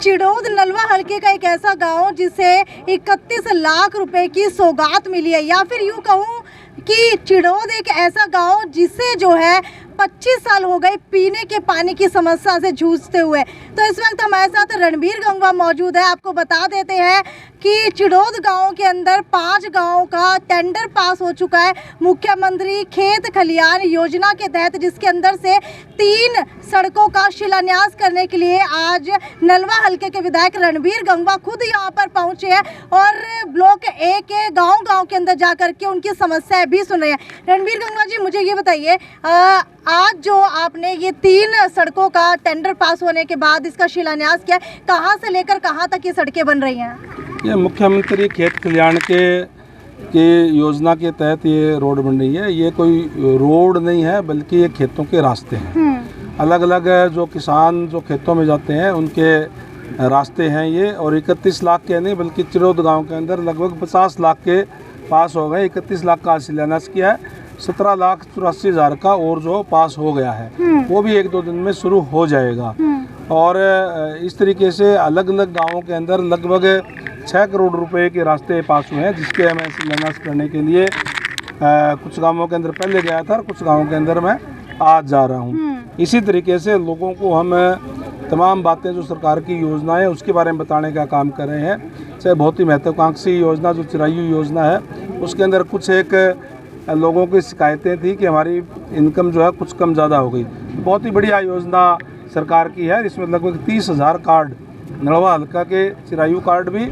चिड़ोद नलवा हलके का एक ऐसा गांव जिसे 31 लाख रुपए की सौगात मिली है, या फिर यूं कहूं कि चिड़ोद एक ऐसा गांव जिसे जो है 25 साल हो गए पीने के पानी की समस्या से जूझते हुए। तो इस वक्त हमारे साथ रणबीर गंगवा मौजूद है। आपको बता देते हैं कि चिड़ोद गांव के अंदर 5 गांवों का टेंडर पास हो चुका है मुख्यमंत्री खेत खलियान योजना के तहत, जिसके अंदर से 3 सड़कों का शिलान्यास करने के लिए आज नलवा हलके के विधायक रणबीर गंगवा खुद यहाँ पर पहुंचे हैं और ब्लॉक ए के गांव के अंदर जाकर के उनकी समस्याएं भी सुन रहे हैं। रणबीर गंगवा जी, मुझे ये बताइए, आज जो आपने ये 3 सड़कों का टेंडर पास होने के बाद इसका शिलान्यास किया, कहाँ से लेकर कहाँ तक ये सड़कें बन रही हैं? ये मुख्यमंत्री खेत कल्याण के योजना के तहत ये रोड बन रही है। ये कोई रोड नहीं है बल्कि ये खेतों के रास्ते हैं। अलग अलग जो किसान जो खेतों में जाते हैं उनके रास्ते हैं ये, और 31 लाख के नहीं बल्कि चिड़ोद गांव के अंदर लगभग 50 लाख के पास हो गए। 31 लाख का शिलान्यास किया है, 17,84,000 का और जो पास हो गया है वो भी 1-2 दिन में शुरू हो जाएगा। और इस तरीके से अलग अलग गांवों के अंदर लगभग 6 करोड़ रुपए के रास्ते पास हुए हैं, जिसके मैं शिलान्यास करने के लिए कुछ गांवों के अंदर पहले गया था और कुछ गांवों के अंदर मैं आज जा रहा हूं। इसी तरीके से लोगों को हम तमाम बातें जो सरकार की योजनाएं उसके बारे में बताने का काम कर रहे हैं। चाहे बहुत ही महत्वाकांक्षी योजना जो चिरायु योजना है, उसके अंदर कुछ एक लोगों की शिकायतें थी कि हमारी इनकम जो है कुछ कम ज़्यादा हो गई। बहुत ही बढ़िया योजना सरकार की है। इसमें लगभग 30,000 कार्ड नलवा हल्का के चिरायु कार्ड भी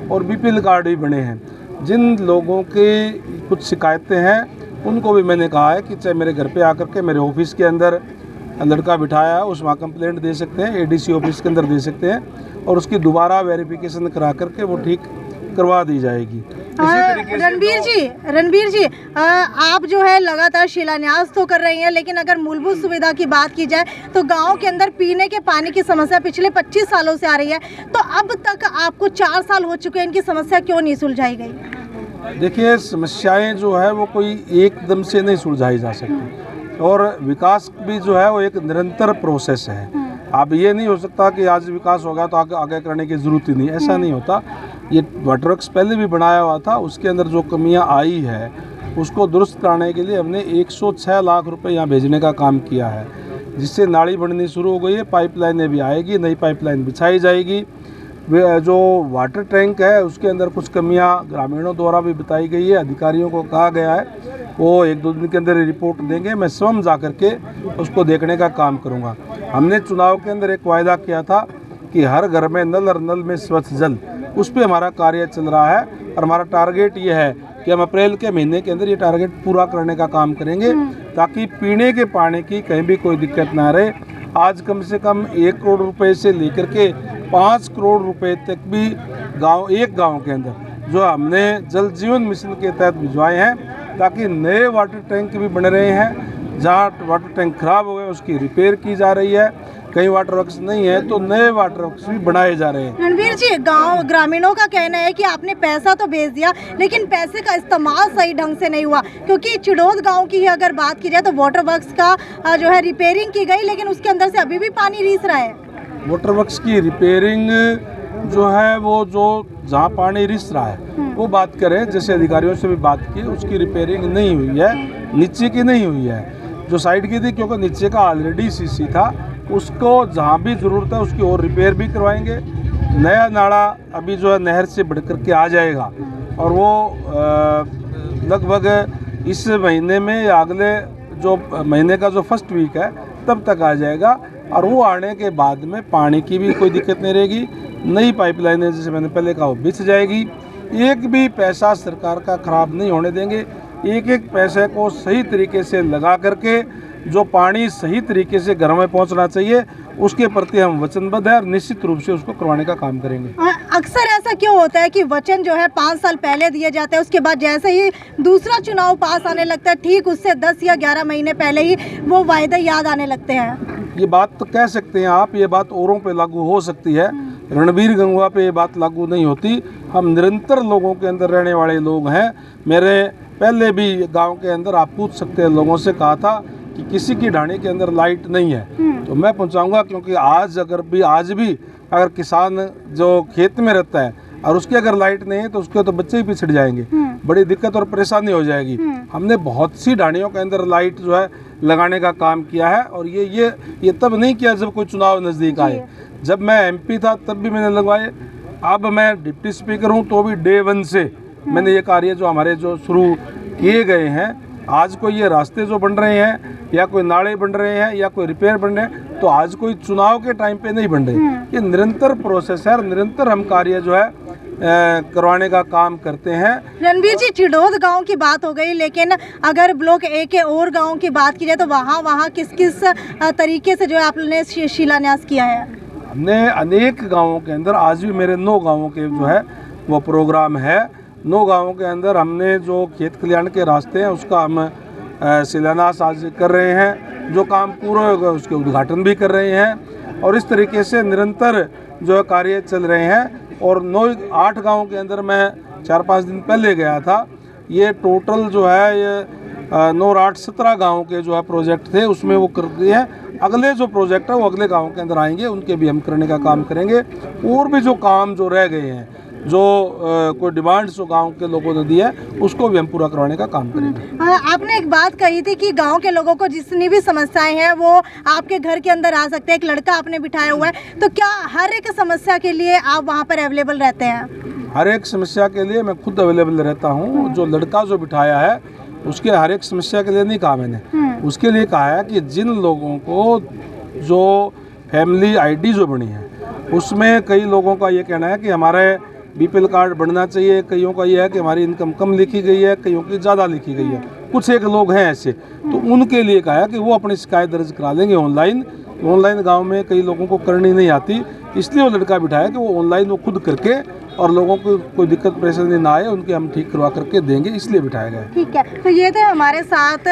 और बीपीएल कार्ड भी बने हैं। जिन लोगों की कुछ शिकायतें हैं उनको भी मैंने कहा है कि चाहे मेरे घर पे आकर के मेरे ऑफिस के अंदर लड़का बिठाया है उस वहाँ कंप्लेंट दे सकते हैं, एडीसी ऑफिस के अंदर दे सकते हैं और उसकी दोबारा वेरिफिकेशन करा करके वो ठीक करवा दी जाएगी। रणबीर जी, आप जो है लगातार शिलान्यास तो कर रही हैं, लेकिन अगर मूलभूत सुविधा की बात की जाए तो गांव के अंदर पीने के पानी की समस्या पिछले 25 सालों से आ रही है। तो अब तक आपको 4 साल हो चुके हैं, इनकी समस्या क्यों नहीं सुलझाई गई? देखिए, समस्याएं जो है वो कोई एकदम से नहीं सुलझाई जा सकती, और विकास भी जो है वो एक निरंतर प्रोसेस है। अब ये नहीं हो सकता कि आज विकास हो गया तो आगे करने की ज़रूरत ही नहीं, ऐसा नहीं होता। ये वाटर वर्क्स पहले भी बनाया हुआ था, उसके अंदर जो कमियां आई है उसको दुरुस्त कराने के लिए हमने 106 लाख रुपए यहाँ भेजने का काम किया है, जिससे नाली बननी शुरू हो गई है। पाइपलाइनें भी आएगी, नई पाइपलाइन बिछाई जाएगी। जो वाटर टैंक है उसके अंदर कुछ कमियां ग्रामीणों द्वारा भी बताई गई है, अधिकारियों को कहा गया है वो 1-2 दिन के अंदर रिपोर्ट देंगे। मैं स्वयं जा करके उसको देखने का काम करूँगा। हमने चुनाव के अंदर एक वायदा किया था कि हर घर में नल और नल में स्वच्छ जल, उस पर हमारा कार्य चल रहा है और हमारा टारगेट ये है कि हम अप्रैल के महीने के अंदर ये टारगेट पूरा करने का काम करेंगे, ताकि पीने के पानी की कहीं भी कोई दिक्कत ना रहे। आज कम से कम 1 करोड़ रुपए से लेकर के 5 करोड़ रुपए तक भी एक गाँव के अंदर जो हमने जल जीवन मिशन के तहत भिजवाए हैं, ताकि नए वाटर टैंक भी बन रहे हैं। जहाँ वाटर टैंक खराब हो गए उसकी रिपेयर की जा रही है। कई वाटर वर्क्स नहीं है तो नए वाटर वर्क्स भी बनाए जा रहे हैं। रणबीर जी, ग्रामीणों का कहना है कि आपने पैसा तो भेज दिया लेकिन पैसे का इस्तेमाल सही ढंग से नहीं हुआ, क्योंकि चिड़ोद गांव की अगर बात की जाए तो वाटर वर्क्स का जो है रिपेयरिंग की गई, लेकिन उसके अंदर से अभी भी पानी रिस रहा है। वाटर वर्क्स की रिपेयरिंग जो है वो जो जहाँ पानी रिस रहा है वो बात करें, जैसे अधिकारियों से भी बात की, उसकी रिपेयरिंग नहीं हुई है, नीचे की नहीं हुई है, जो साइड की थी, क्योंकि नीचे का ऑलरेडी सीसी था। उसको जहाँ भी ज़रूरत है उसकी और रिपेयर भी करवाएंगे। नया नाला अभी जो है नहर से बढ़ कर के आ जाएगा और वो लगभग इस महीने में या अगले जो महीने का जो फर्स्ट वीक है तब तक आ जाएगा, और वो आने के बाद में पानी की भी कोई दिक्कत नहीं रहेगी। नई पाइपलाइनें जैसे मैंने पहले कहा वो बिछ जाएगी। एक भी पैसा सरकार का खराब नहीं होने देंगे। एक पैसे को सही तरीके से लगा करके जो पानी सही तरीके से घर में पहुंचना चाहिए उसके प्रति हम वचनबद्ध हैं और निश्चित रूप से उसको करवाने का काम करेंगे। अक्सर ऐसा क्यों होता है कि वचन जो है 5 साल पहले दिए जाते हैं, उसके बाद जैसे ही दूसरा चुनाव पास आने लगता है ठीक उससे 10 या 11 महीने पहले ही वो वायदे याद आने लगते हैं? ये बात तो कह सकते हैं आप, ये बात औरों पे लागू हो सकती है, रणबीर गंगवा पे ये बात लागू नहीं होती। हम निरंतर लोगों के अंदर रहने वाले लोग हैं। मेरे पहले भी गांव के अंदर आप पूछ सकते हैं, लोगों से कहा था कि किसी की ढाणी के अंदर लाइट नहीं है तो मैं पहुंचाऊंगा, क्योंकि आज भी अगर किसान जो खेत में रहता है और उसकी अगर लाइट नहीं है तो उसके तो बच्चे ही पिछड़ जाएंगे, बड़ी दिक्कत और परेशानी हो जाएगी। हमने बहुत सी ढाणियों के अंदर लाइट जो है लगाने का काम किया है, और ये तब नहीं किया जब कोई चुनाव नज़दीक आए। जब मैं एमपी था तब भी मैंने लगवाए, अब मैं डिप्टी स्पीकर हूँ तो भी डे 1 से मैंने ये कार्य जो हमारे जो शुरू किए गए हैं। आज कोई ये रास्ते जो बन रहे हैं या कोई नाले बन रहे हैं या कोई रिपेयर बन रहे हैं, तो आज कोई चुनाव के टाइम पे नहीं बन रहे। ये निरंतर प्रोसेस है, निरंतर हम कार्य जो है करवाने का काम करते हैं। रणबीर जी, चिड़ोद गांव की बात हो गई, लेकिन अगर ब्लॉक ए के और गांव की बात की जाए तो वहाँ किस किस तरीके से जो है आपने शिलान्यास किया है? हमने अनेक गाँवों के अंदर, आज भी मेरे 9 गाँवों के जो है वो प्रोग्राम है। 9 गाँवों के अंदर हमने जो खेत कल्याण के रास्ते हैं उसका हम शिलान्यास आज कर रहे हैं। जो काम पूरा होगा उसके उद्घाटन भी कर रहे हैं, और इस तरीके से निरंतर जो है कार्य चल रहे हैं। और 8 गाँव के अंदर मैं 4-5 दिन पहले गया था। ये टोटल जो है ये 9 और 8 17 गाँव के जो है प्रोजेक्ट थे, उसमें वो कर दिए हैं। अगले जो प्रोजेक्ट है वो अगले गाँव के अंदर आएंगे, उनके भी हम करने का काम करेंगे। और भी जो काम जो रह गए हैं, जो कोई डिमांड्स जो गांव के लोगों ने दी है, उसको भी हम पूरा करवाने का काम करेंगे। आपने एक बात कही थी कि गांव के लोगों को जितनी भी समस्याएं हैं वो आपके घर के अंदर आ सकते हैं। एक लड़का आपने बिठाया हुआ है, तो क्या हर एक समस्या के लिए आप वहां पर अवेलेबल रहते हैं? हर एक समस्या के लिए मैं खुद अवेलेबल रहता हूँ। जो लड़का जो बिठाया है उसके हर एक समस्या के लिए नहीं कहा मैंने, उसके लिए कहा है कि जिन लोगों को जो फैमिली ID जो बनी है उसमें कई लोगों का ये कहना है कि हमारे BPL कार्ड बनना चाहिए, कईयों का ये है कि हमारी इनकम कम लिखी गई है, कईयों की ज़्यादा लिखी गई है, कुछ एक लोग हैं ऐसे, तो उनके लिए कहा है कि वो अपनी शिकायत दर्ज करा लेंगे ऑनलाइन। गांव में कई लोगों को करनी नहीं आती, इसलिए वो लड़का बिठाया कि वो ऑनलाइन वो खुद करके और लोगों को कोई दिक्कत परेशानी ना आए उनके हम ठीक करवा करके देंगे, इसलिए बिठाया गया। ठीक है, तो ये थे हमारे साथ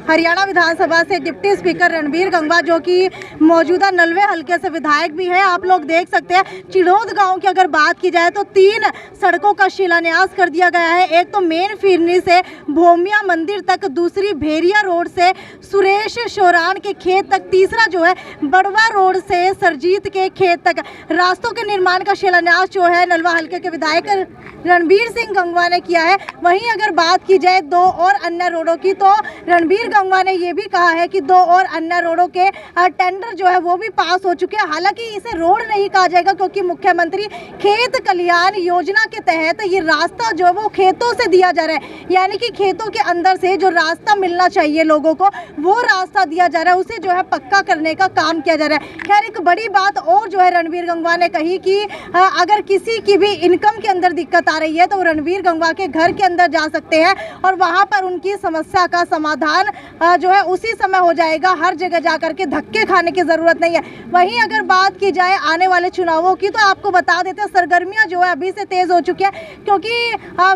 हरियाणा विधानसभा से डिप्टी स्पीकर रणबीर गंगवा, जो कि मौजूदा नलवे हलके से विधायक भी हैं। आप लोग देख सकते हैं चिड़ोद गांव की अगर बात की जाए तो 3 सड़कों का शिलान्यास कर दिया गया है। एक तो मेन फिरनी से भोमिया मंदिर तक, दूसरी भेरिया रोड से सुरेश शोरान के खेत तक, तीसरा जो है बड़वा रोड से सरजीत के खेत तक रास्तों के निर्माण का शिलान्यास जो है नलवा हलके के विधायक रणबीर सिंह गंगवा ने किया है। वहीं अगर बात की जाए 2 और अन्य रोडों की, तो रणबीर गंगवा ने ये भी कहा है कि 2 और अन्य रोडों के टेंडर जो है वो भी पास हो चुके हैं। हालांकि इसे रोड नहीं कहा जाएगा क्योंकि मुख्यमंत्री खेत कल्याण योजना के तहत ये रास्ता जो है वो खेतों से दिया जा रहा है, यानी कि खेतों के अंदर से जो रास्ता मिलना चाहिए लोगों को वो रास्ता दिया जा रहा है, उसे जो है पक्का करने का काम किया जा रहा है। खैर, एक बड़ी बात और जो है रणबीर गंगवा ने कही कि अगर किसी की भी इनकम के अंदर दिक्कत आ रही है तो रणबीर गंगवा के घर के अंदर जा सकते हैं और वहां पर उनकी समस्या का समाधान जो है उसी समय हो जाएगा। हर जगह जाकर के धक्के खाने की जरूरत नहीं है। वहीं अगर बात की जाए आने वाले चुनावों की, तो आपको बता देते हैं सरगर्मियां जो है अभी से तेज हो चुकी है, क्योंकि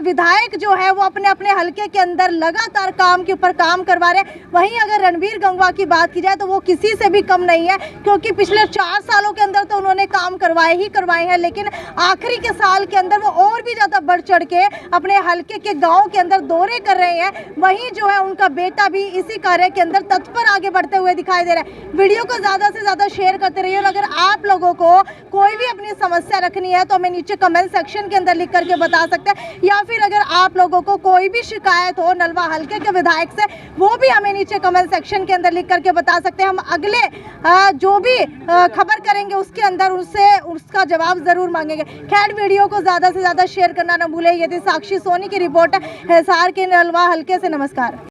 विधायक जो है वो अपने अपने हलके के अंदर लगातार काम के ऊपर काम करवा रहे हैं। वहीं अगर रणबीर गंगवा की बात की जाए तो वो किसी से भी कम नहीं है, क्योंकि पिछले 4 सालों के अंदर तो उन्होंने काम करवाए हैं, लेकिन आखिरी के साल के अंदर वो और भी ज्यादा बढ़ चढ़ के अपने हलके के गांव के अंदर दौरे कर रहे हैं। वहीं जो है उनका बेटा भी इसी कार्य के अंदर तत्पर आगे बढ़ते हुए दिखाई दे रहा है। वीडियो को ज्यादा से ज्यादा शेयर करते रहिए, और अगर आप लोगों को कोई भी अपनी समस्या रखनी है तो हमें नीचे कमेंट सेक्शन के अंदर लिख करके बता सकते हैं, या फिर अगर आप लोगों को कोई भी शिकायत हो नलवा हलके के विधायक से, वो भी हमें नीचे कमेंट सेक्शन के अंदर लिख करके बता सकते हैं। हम अगले जो भी खबर करेंगे उसके अंदर उसका जवाब जरूर मांगेंगे। खैर, वीडियो को ज्यादा से ज्यादा शेयर करना न भूले। ये थी साक्षी सोनी की रिपोर्ट है हिसार के नलवा हलके से। नमस्कार।